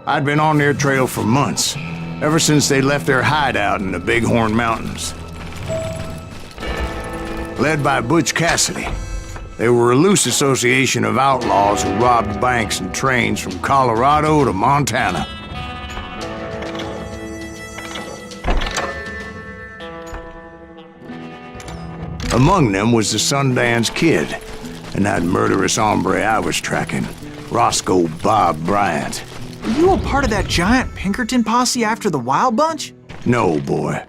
I'd been on their trail for months, ever since they left their hideout in the Bighorn Mountains. Led by Butch Cassidy, they were a loose association of outlaws who robbed banks and trains from Colorado to Montana. Among them was the Sundance Kid, and that murderous hombre I was tracking, Roscoe Bob Bryant. Were you a part of that giant Pinkerton posse after the Wild Bunch? No, boy.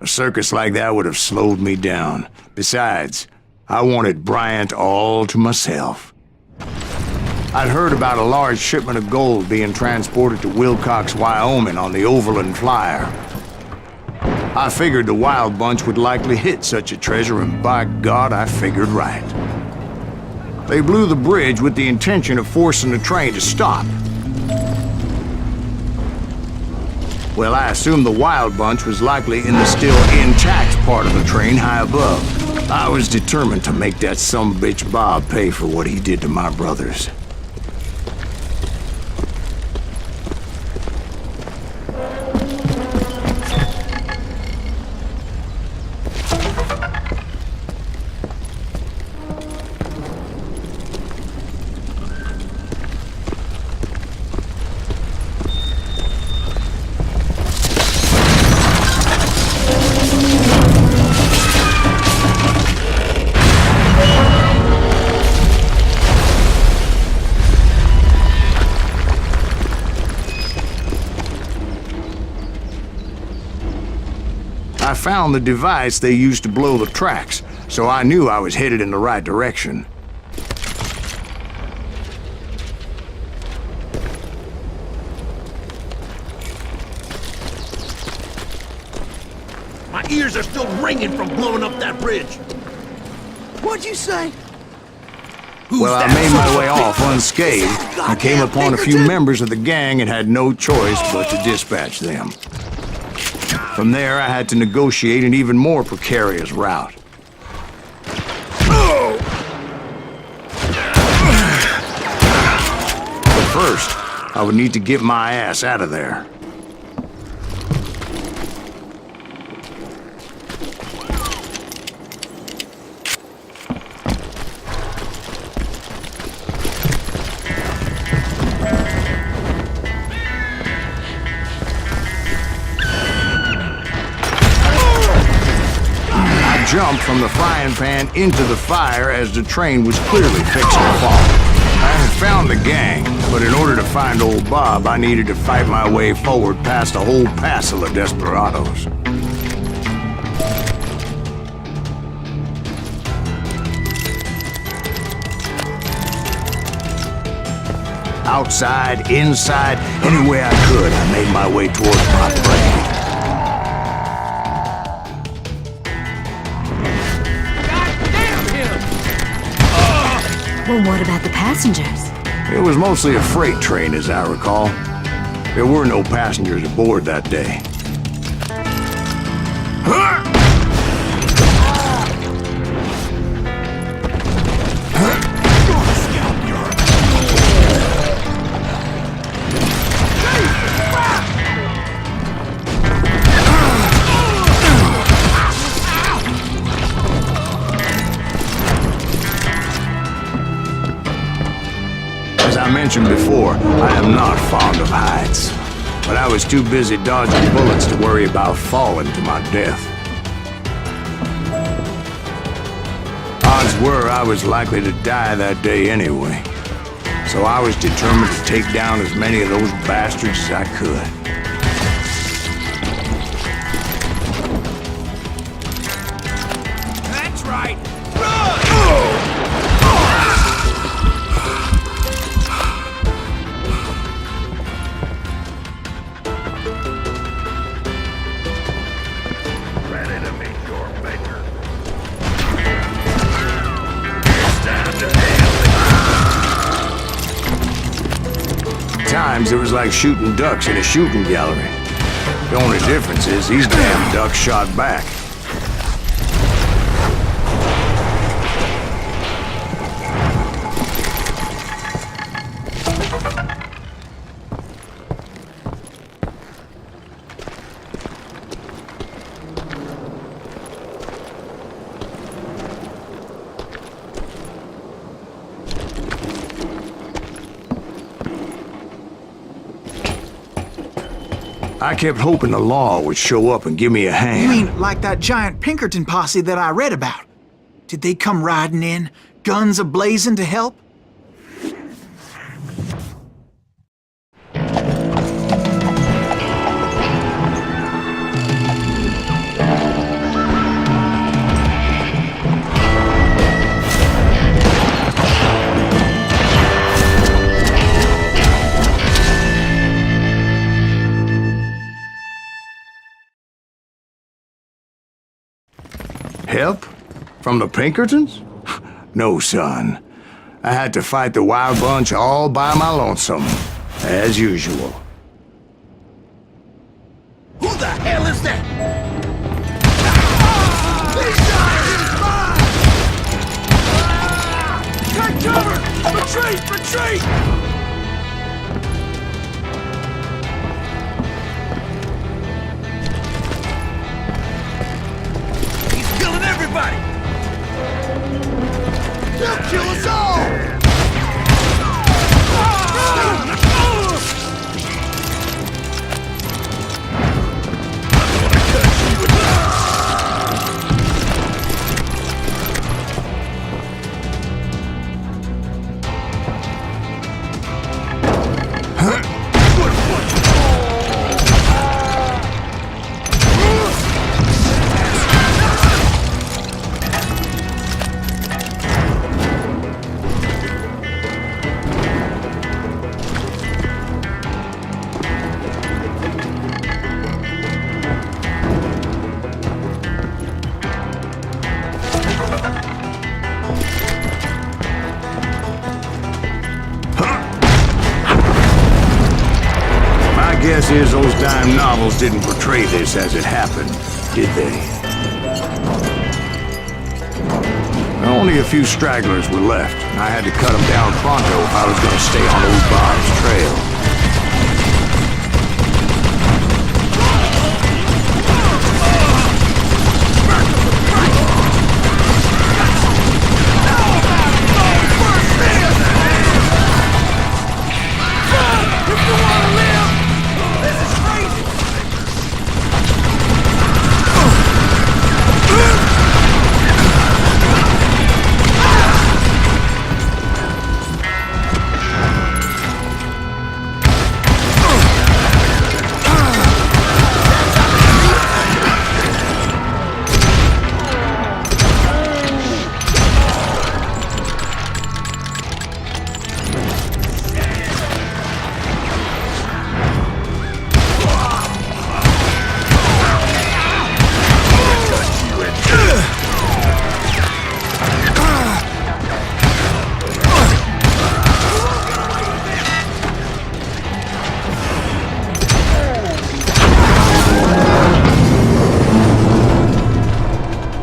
A circus like that would have slowed me down. Besides, I wanted Bryant all to myself. I'd heard about a large shipment of gold being transported to Wilcox, Wyoming on the Overland Flyer. I figured the Wild Bunch would likely hit such a treasure, and by God, I figured right. They blew the bridge with the intention of forcing the train to stop. Well, I assumed the Wild Bunch was likely in the still intact part of the train high above. I was determined to make that sumbitch Bob pay for what he did to my brothers. I found the device they used to blow the tracks, so I knew I was headed in the right direction. My ears are still ringing from blowing up that bridge. What'd you say? Well, I made my way off unscathed and came upon a few members of the gang and had no choice but to dispatch them. From there, I had to negotiate an even more precarious route. But first, I would need to get my ass out of there. Jumped from the frying pan into the fire as the train was clearly fixing to fall. I had found the gang, but in order to find old Bob, I needed to fight my way forward past a whole passel of desperados. Outside, inside, any way I could, I made my way towards my prey. Well, what about the passengers? It was mostly a freight train, as I recall. There were no passengers aboard that day. As I mentioned before, I am not fond of heights, but I was too busy dodging bullets to worry about falling to my death. Odds were I was likely to die that day anyway, so I was determined to take down as many of those bastards as I could. That's right. Ready to meet your maker. It's time to At times, it was like shooting ducks in a shooting gallery. The only difference is these damn ducks shot back. I kept hoping the law would show up and give me a hand. You mean like that giant Pinkerton posse that I read about? Did they come riding in, guns a-blazing to help? Help? From the Pinkertons? No, son. I had to fight the Wild Bunch all by my lonesome, as usual. Who the hell is that? Take cover! Retreat! Retreat! He's killing everybody! They'll kill us all! Guess is those dime novels didn't portray this as it happened, did they? Only a few stragglers were left, and I had to cut them down pronto if I was going to stay on old Bob's trail.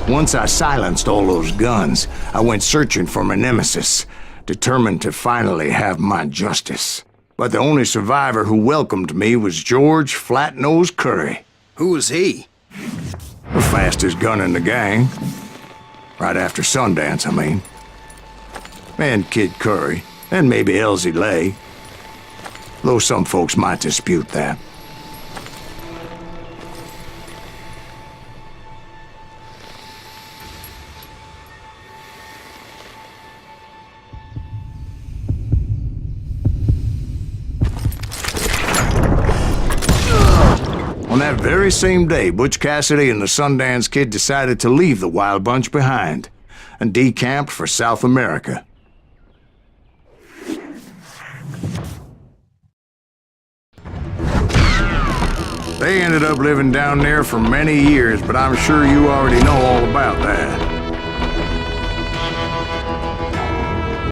Once I silenced all those guns, I went searching for my nemesis, determined to finally have my justice. But the only survivor who welcomed me was George Flatnose Curry. Who was he? The fastest gun in the gang. Right after Sundance, I mean. And Kid Curry, and maybe Elsie Lay. Though some folks might dispute that. On that very same day, Butch Cassidy and the Sundance Kid decided to leave the Wild Bunch behind and decamped for South America. They ended up living down there for many years, but I'm sure you already know all about that.